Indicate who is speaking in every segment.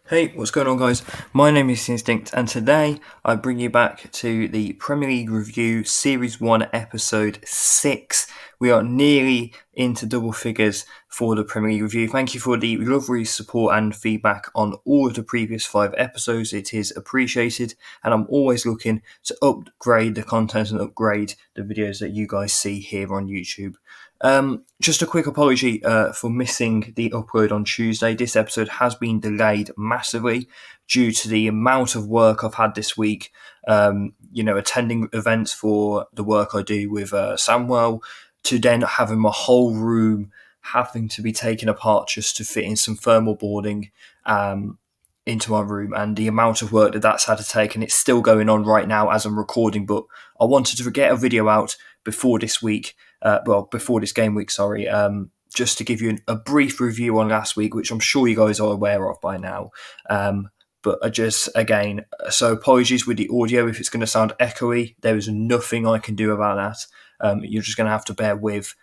Speaker 1: Hey, what's going on, guys? My name is Instinct, and today I bring you back to the Premier League Review Series 1, Episode 6. We are nearly into double figures for the Premier League Review. Thank you for the lovely support and feedback on all of the previous 5 episodes. It is appreciated, and I'm always looking to upgrade the content and upgrade the videos that you guys see here on YouTube. Just a quick apology for missing the upload on Tuesday. This episode has been delayed massively due to the amount of work I've had this week. Attending events for the work I do with Samuel, to then having my whole room having to be taken apart just to fit in some thermal boarding into my room, and the amount of work that's had to take, and it's still going on right now as I'm recording. But I wanted to get a video out before this week. Before this game week, just to give you a brief review on last week, which I'm sure you guys are aware of by now. But so apologies with the audio if it's going to sound echoey. There is nothing I can do about that. You're just going to have to bear with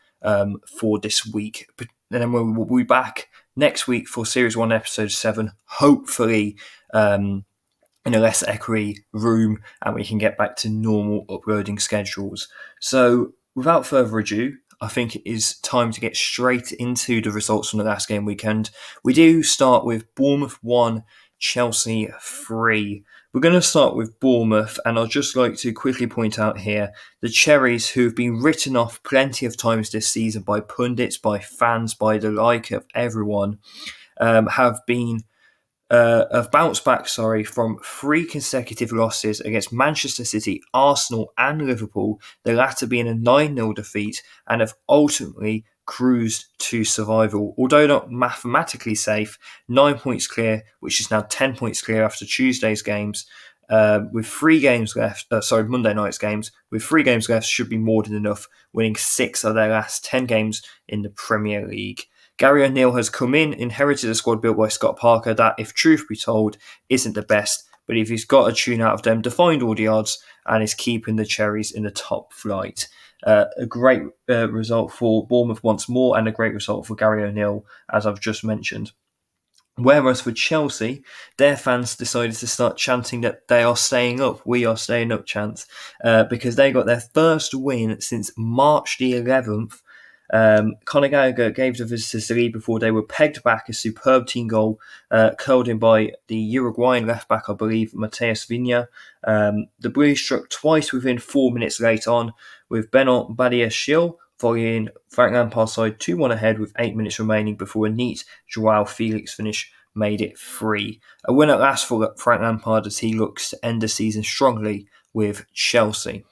Speaker 1: for this week. But then we'll be back next week for Series 1, Episode 7, hopefully in a less echoey room, and we can get back to normal uploading schedules. So, without further ado, I think it is time to get straight into the results from the last game weekend. We do start with Bournemouth 1, Chelsea 3. We're going to start with Bournemouth, and I'd just like to quickly point out here the Cherries, who have been written off plenty of times this season by pundits, by fans, by the like of everyone, have bounced back from 3 consecutive losses against Manchester City, Arsenal and Liverpool, the latter being a 9-0 defeat, and have ultimately cruised to survival. Although not mathematically safe, 9 points clear, which is now 10 points clear after Tuesday's games. With 3 games left, Monday night's games, with 3 games left should be more than enough, winning 6 of their last 10 games in the Premier League. Gary O'Neill has come in, inherited a squad built by Scott Parker that, if truth be told, isn't the best, but if he's got a tune out of them, defined all the odds and is keeping the Cherries in the top flight. A great result for Bournemouth once more, and a great result for Gary O'Neill, as I've just mentioned. Whereas for Chelsea, their fans decided to start chanting that they are staying up. We are staying up chants, because they got their first win since March the 11th. Conor Gallagher gave the visitors the lead before they were pegged back. A superb team goal curled in by the Uruguayan left-back, I believe, Mateus Vinha. The Blues struck twice within 4 minutes late on, with Benoit Badiashile volleying Frank Lampard's side 2-1 ahead with 8 minutes remaining before a neat Joao Felix finish made it 3. A win at last for Frank Lampard as he looks to end the season strongly with Chelsea.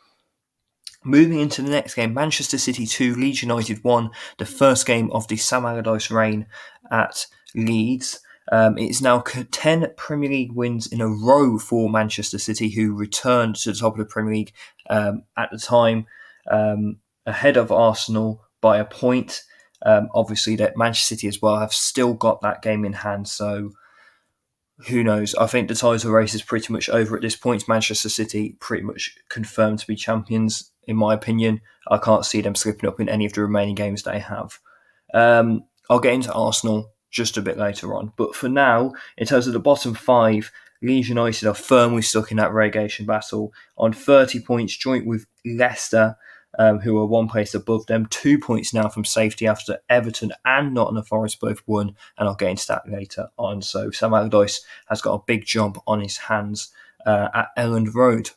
Speaker 1: Moving into the next game, Manchester City 2, Leeds United 1, the first game of the Sam Allardyce reign at Leeds. It's now 10 Premier League wins in a row for Manchester City, who returned to the top of the Premier League at the time, ahead of Arsenal by a point. Obviously, that Manchester City as well have still got that game in hand, so who knows? I think the title race is pretty much over at this point. Manchester City pretty much confirmed to be champions, in my opinion. I can't see them slipping up in any of the remaining games they have. I'll get into Arsenal just a bit later on. But for now, in terms of the bottom 5, Leeds United are firmly stuck in that relegation battle on 30 points, joint with Leicester, who are 1 place above them, 2 points now from safety after Everton and Nottingham Forest both won, and I'll get into that later on. So Sam Allardyce has got a big job on his hands at Elland Road.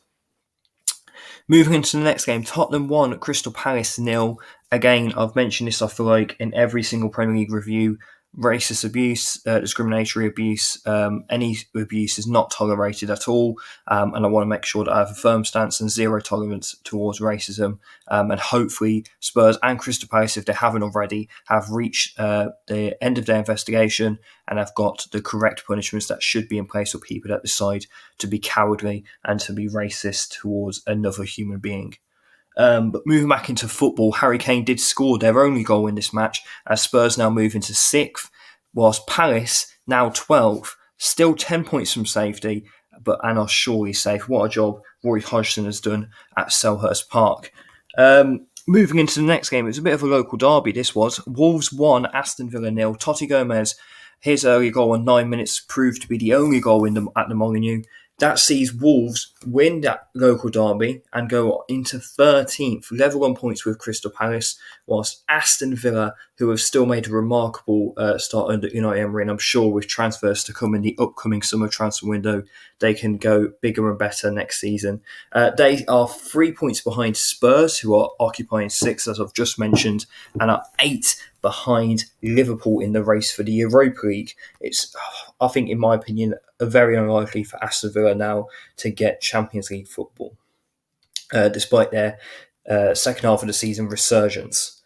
Speaker 1: Moving into the next game, Tottenham 1, Crystal Palace 0. Again, I've mentioned this, I feel like, in every single Premier League review. Racist abuse, discriminatory abuse, any abuse is not tolerated at all, and I want to make sure that I have a firm stance and zero tolerance towards racism, and hopefully Spurs and Crystal Palace, if they haven't already, have reached the end of their investigation and have got the correct punishments that should be in place for people that decide to be cowardly and to be racist towards another human being. But moving back into football, Harry Kane did score their only goal in this match, as Spurs now move into 6th, whilst Palace, now 12th, still 10 points from safety, and are surely safe. What a job Roy Hodgson has done at Selhurst Park. Moving into the next game, it was a bit of a local derby, this was. Wolves 1, Aston Villa 0. Totti Gomez His early goal in 9 minutes proved to be the only goal at the Molineux. That sees Wolves win that local derby and go into 13th, level on points with Crystal Palace, whilst Aston Villa, who have still made a remarkable start under Unai Emery, and I'm sure with transfers to come in the upcoming summer transfer window, they can go bigger and better next season. They are 3 points behind Spurs, who are occupying 6, as I've just mentioned, and are 8 behind Liverpool in the race for the Europa League. It's, I think, in my opinion, very unlikely for Aston Villa now to get Champions League football, despite their second half of the season resurgence.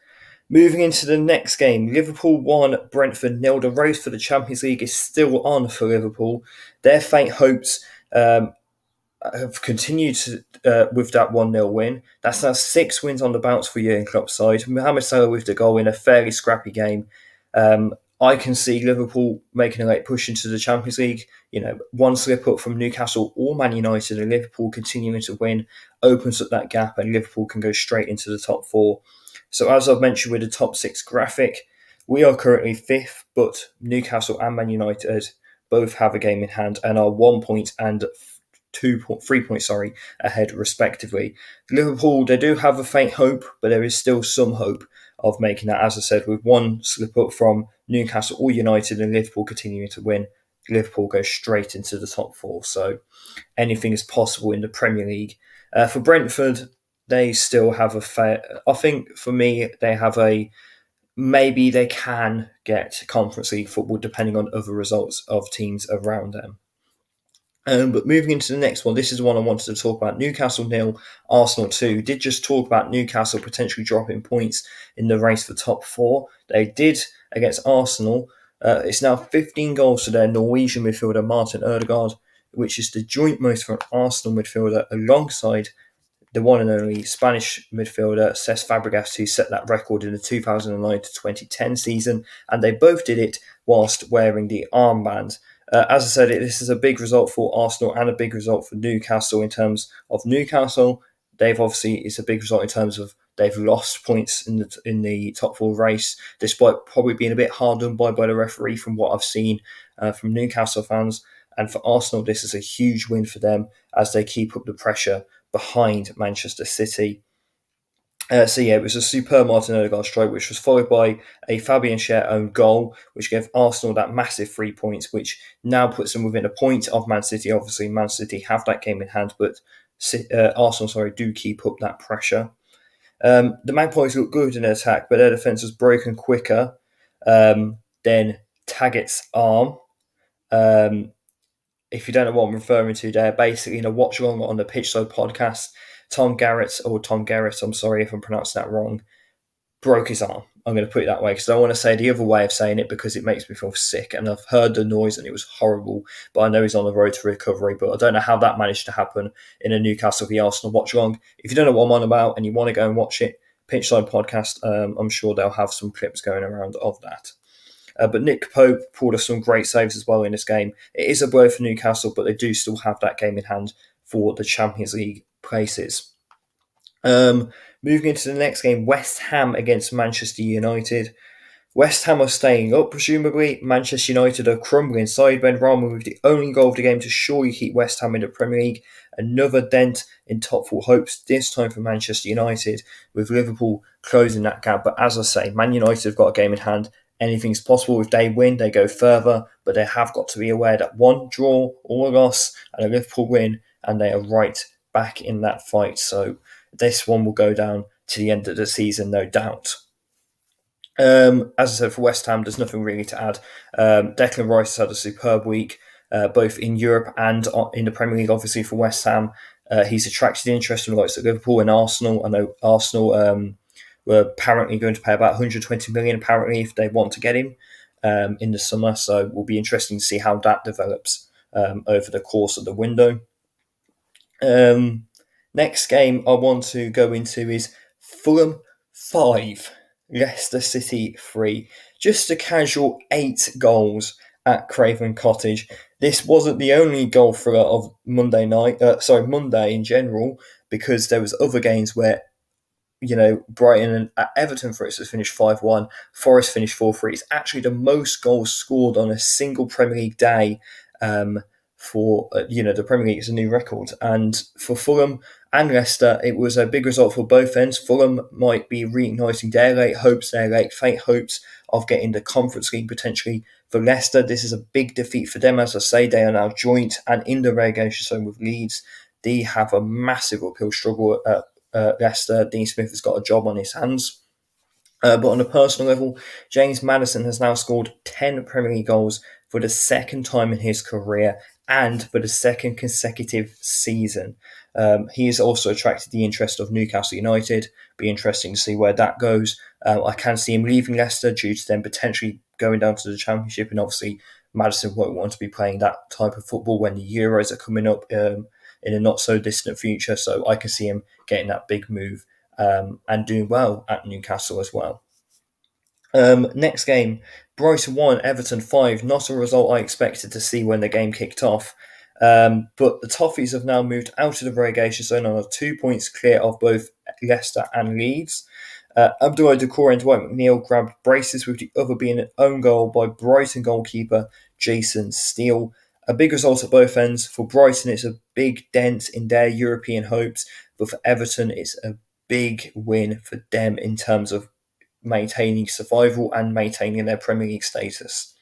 Speaker 1: Moving into the next game, Liverpool 1, Brentford 0. The race for the Champions League is still on for Liverpool. Their faint hopes have continued with that 1-0 win. That's now 6 wins on the bounce for Jurgen Klopp's side. Mohamed Salah with the goal in a fairly scrappy game. I can see Liverpool making a late push into the Champions League. One slip up from Newcastle or Man United, and Liverpool continuing to win opens up that gap, and Liverpool can go straight into the top 4. So as I've mentioned with the top 6 graphic, we are currently 5th, but Newcastle and Man United both have a game in hand and are 1 point and 3 points ahead respectively. Liverpool, they do have a faint hope, but there is still some hope of making that. As I said, with one slip up from Newcastle or United and Liverpool continuing to win, Liverpool goes straight into the top 4. So anything is possible in the Premier League. For Brentford, they still have I think for me, they have maybe they can get Conference League football depending on other results of teams around them. But moving into the next one, this is the one I wanted to talk about. Newcastle 0, Arsenal 2. Did just talk about Newcastle potentially dropping points in the race for top 4. They did against Arsenal. It's now 15 goals to their Norwegian midfielder Martin Ødegaard, which is the joint most for an Arsenal midfielder alongside the one and only Spanish midfielder Cesc Fabregas, who set that record in the 2009 to 2010 season. And they both did it whilst wearing the armband. As I said, this is a big result for Arsenal and a big result for Newcastle in terms of Newcastle. It's a big result in terms of they've lost points in the top 4 race, despite probably being a bit hard done by the referee from what I've seen from Newcastle fans. And for Arsenal, this is a huge win for them as they keep up the pressure behind Manchester City. It was a superb Martin Ødegaard strike, which was followed by a Fabian Schär own goal, which gave Arsenal that massive 3 points, which now puts them within a point of Man City. Obviously, Man City have that game in hand, but Arsenal, do keep up that pressure. The Magpies look good in attack, but their defence was broken quicker than Taggart's arm. If you don't know what I'm referring to there, basically in a watch along on the Pitchside podcast, Tom Garrett, I'm sorry if I'm pronouncing that wrong, broke his arm. I'm going to put it that way because I don't want to say the other way of saying it because it makes me feel sick. And I've heard the noise and it was horrible, but I know he's on the road to recovery. But I don't know how that managed to happen in a Newcastle v Arsenal watch along. If you don't know what I'm on about and you want to go and watch it, Pitchside podcast, I'm sure they'll have some clips going around of that. But Nick Pope pulled us some great saves as well in this game. It is a blow for Newcastle, but they do still have that game in hand for the Champions League places. Moving into the next game, West Ham against Manchester United. West Ham are staying up, presumably. Manchester United are crumbling side. Ben Rama with the only goal of the game to surely keep West Ham in the Premier League. Another dent in top 4 hopes, this time for Manchester United, with Liverpool closing that gap. But as I say, Man United have got a game in hand. Anything's possible. If they win, they go further. But they have got to be aware that one draw or a loss and a Liverpool win, and they are right back in that fight. So this one will go down to the end of the season, no doubt. As I said, for West Ham, there's nothing really to add. Declan Rice has had a superb week, both in Europe and in the Premier League, obviously, for West Ham. He's attracted interest from the likes of Liverpool and Arsenal. I know Arsenal were apparently going to pay about 120 million, apparently, if they want to get him in the summer. So it will be interesting to see how that develops over the course of the window. Next game I want to go into is Fulham 5, Leicester City 3. Just a casual 8 goals at Craven Cottage. This wasn't the only goal thriller of Monday in general, because there was other games where Brighton and Everton, for instance, finished 5-1. Forest finished 4-3. It's actually the most goals scored on a single Premier League day for the Premier League is a new record. And for Fulham and Leicester, it was a big result for both ends. Fulham might be reigniting their late faint hopes of getting the Conference League potentially. For Leicester, this is a big defeat for them. As I say, they are now joint and in the relegation zone with Leeds. They have a massive uphill struggle at Leicester. Dean Smith has got a job on his hands. But on a personal level, James Maddison has now scored 10 Premier League goals for the second time in his career and for the second consecutive season. He has also attracted the interest of Newcastle United. Be interesting to see where that goes. I can see him leaving Leicester due to them potentially going down to the Championship, and obviously Maddison won't want to be playing that type of football when the Euros are coming up in a not so distant future. So I can see him getting that big move and doing well at Newcastle as well. Next game, Brighton 1, Everton 5. Not a result I expected to see when the game kicked off. But the Toffees have now moved out of the relegation zone and are 2 points clear of both Leicester and Leeds. Abdoulaye Doucouré and Dwight McNeil grabbed braces, with the other being an own goal by Brighton goalkeeper Jason Steele. A big result at both ends. For Brighton, it's a big dent in their European hopes, but for Everton, it's a big win for them in terms of maintaining survival and maintaining their Premier League status.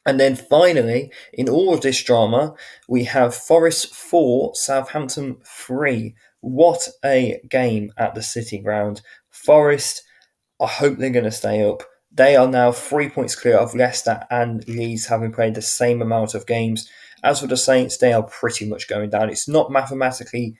Speaker 1: And then finally, in all of this drama, we have Forest 4, Southampton 3. What a game at the City Ground. Forest, I hope they're going to stay up. They are now 3 points clear of Leicester and Leeds, having played the same amount of games. As for the Saints, they are pretty much going down. It's not mathematically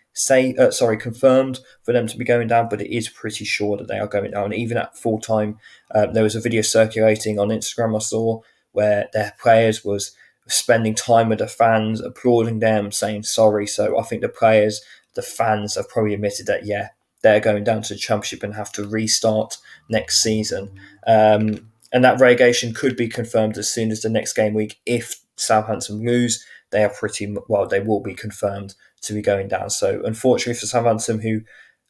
Speaker 1: confirmed for them to be going down, but it is pretty sure that they are going down. Even at full time, there was a video circulating on Instagram I saw where their players was spending time with the fans, applauding them, saying sorry. So I think the fans have probably admitted that, yeah, they're going down to the Championship and have to restart next season. And that relegation could be confirmed as soon as the next game week. If Southampton lose, they will be confirmed to be going down. So unfortunately for Southampton, who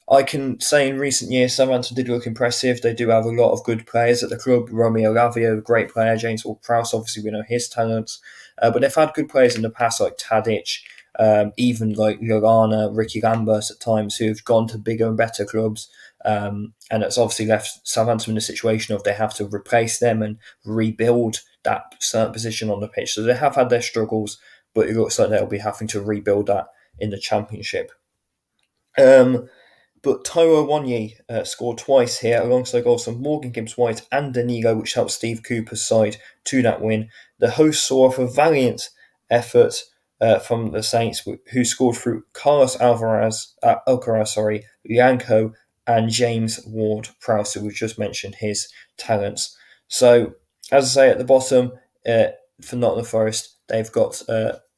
Speaker 1: I can say in recent years, Southampton did look impressive. They do have a lot of good players at the club. Romeo Lavia, a great player. James Ward-Prowse, obviously we know his talents. But they've had good players in the past like Tadic, even like Lallana, Ricky Lambert at times, who have gone to bigger and better clubs. And it's obviously left Southampton in a situation of they have to replace them and rebuild that certain position on the pitch. So they have had their struggles, but it looks like they'll be having to rebuild that in the Championship. But Taiwo Awoniyi scored twice here, alongside goals from Morgan Gibbs-White and Danilo, which helped Steve Cooper's side to that win. The hosts saw off a valiant effort from the Saints, who scored through Carlos Alcaraz, Lianco, and James Ward-Prowse, who we've just mentioned his talents. So, as I say, at the bottom, for Nottingham Forest, they've got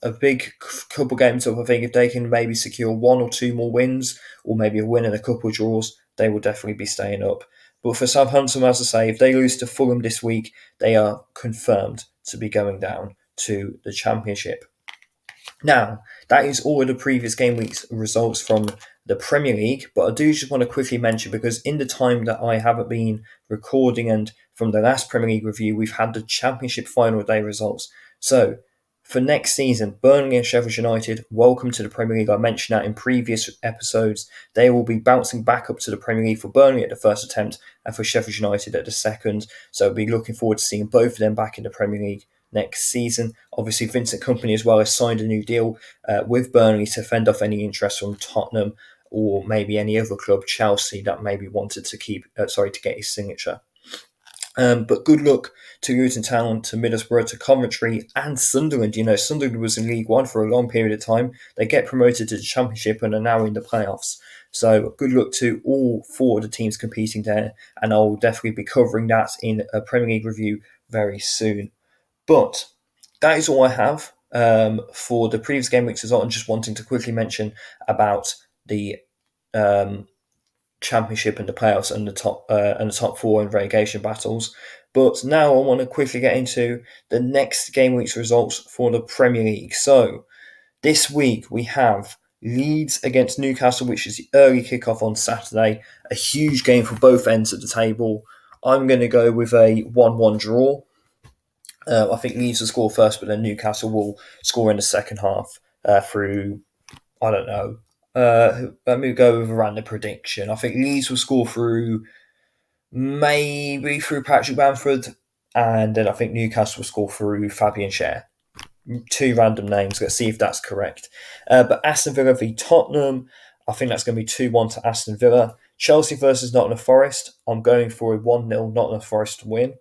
Speaker 1: a big couple games up. I think if they can maybe secure one or two more wins, or maybe a win and a couple of draws, they will definitely be staying up. But for Southampton, as I say, if they lose to Fulham this week, they are confirmed to be going down to the Championship. Now, that is all of the previous game week's results from the Premier League, but I do just want to quickly mention, because in the time that I haven't been recording and from the last Premier League review, we've had the Championship final day results. So, for next season, Burnley and Sheffield United, welcome to the Premier League. I mentioned that in previous episodes. They will be bouncing back up to the Premier League, for Burnley at the first attempt and for Sheffield United at the second. So I'll be looking forward to seeing both of them back in the Premier League next season. Obviously, Vincent Kompany as well has signed a new deal with Burnley to fend off any interest from Tottenham or maybe any other club, Chelsea, that maybe wanted to get his signature. But good luck to Luton Town, to Middlesbrough, to Coventry and Sunderland. Sunderland was in League One for a long period of time. They get promoted to the Championship and are now in the playoffs. So good luck to all four of the teams competing there. And I'll definitely be covering that in a Premier League review very soon. But that is all I have for the previous game week's result. I'm just wanting to quickly mention about the Championship and the playoffs and the top four in relegation battles. But now I want to quickly get into the next game week's results for the Premier League. So this week we have Leeds against Newcastle, which is the early kickoff on Saturday. A huge game for both ends of the table. I'm going to go with a 1-1 draw. I think Leeds will score first, but then Newcastle will score in the second half through, I don't know. Let me go with a random prediction. I think Leeds will score through maybe through Patrick Bamford, and then I think Newcastle will score through Fabian Schär. Two random names. Let's see if that's correct. But Aston Villa v Tottenham, I think that's going to be 2-1 to Aston Villa. Chelsea versus Nottingham Forest, I'm going for a 1-0 Nottingham Forest win.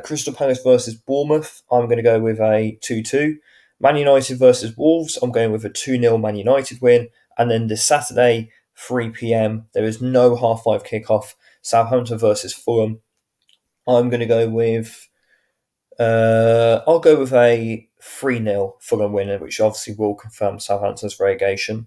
Speaker 1: Crystal Palace versus Bournemouth, I'm going to go with a 2-2. Man United versus Wolves, I'm going with a 2-0 Man United win. And then this Saturday, 3 p.m, there is no half-5 kickoff. Southampton versus Fulham. I'm going to go with I'll go with a 3-0 Fulham winner, which obviously will confirm Southampton's relegation.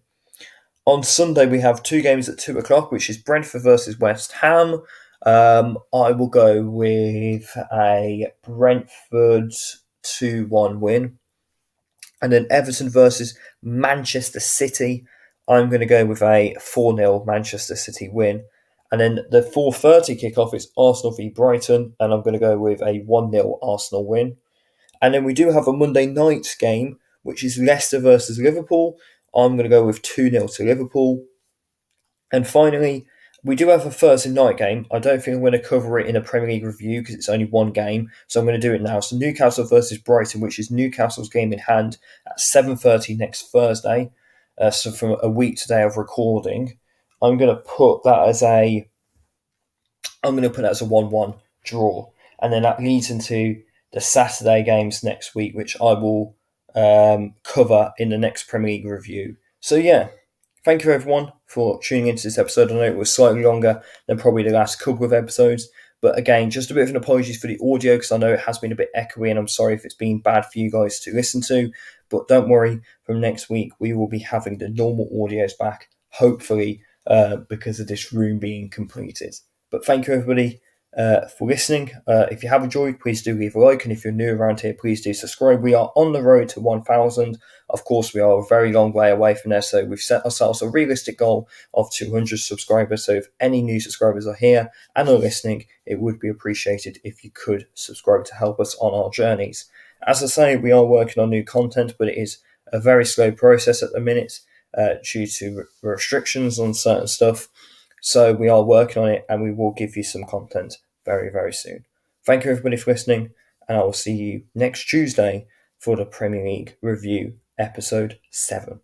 Speaker 1: On Sunday, we have two games at 2 o'clock, which is Brentford versus West Ham. I will go with a Brentford 2-1 win. And then Everton versus Manchester City. I'm going to go with a 4-0 Manchester City win. And then the 4:30 kickoff is Arsenal v Brighton, and I'm going to go with a 1-0 Arsenal win. And then we do have a Monday night game, which is Leicester versus Liverpool. I'm going to go with 2-0 to Liverpool. And finally, we do have a Thursday night game. I don't think I'm going to cover it in a Premier League review because it's only one game, so I'm going to do it now. So Newcastle versus Brighton, which is Newcastle's game in hand at 7:30 next Thursday. So from a week today of recording, I'm going to put that as a 1-1 draw, and then that leads into the Saturday games next week, which I will cover in the next Premier League review. So yeah, thank you everyone for tuning into this episode. I know it was slightly longer than probably the last couple of episodes, but again, just a bit of an apologies for the audio because I know it has been a bit echoey, and I'm sorry if it's been bad for you guys to listen to. But don't worry, from next week we will be having the normal audios back, hopefully, because of this room being completed. But thank you, everybody, for listening. If you have enjoyed, please do leave a like. And if you're new around here, please do subscribe. We are on the road to 1,000. Of course, we are a very long way away from there. So we've set ourselves a realistic goal of 200 subscribers. So if any new subscribers are here and are listening, it would be appreciated if you could subscribe to help us on our journeys. As I say, we are working on new content, but it is a very slow process at the minute due to restrictions on certain stuff. So we are working on it, and we will give you some content very, very soon. Thank you everybody for listening, and I will see you next Tuesday for the Premier League review episode 7.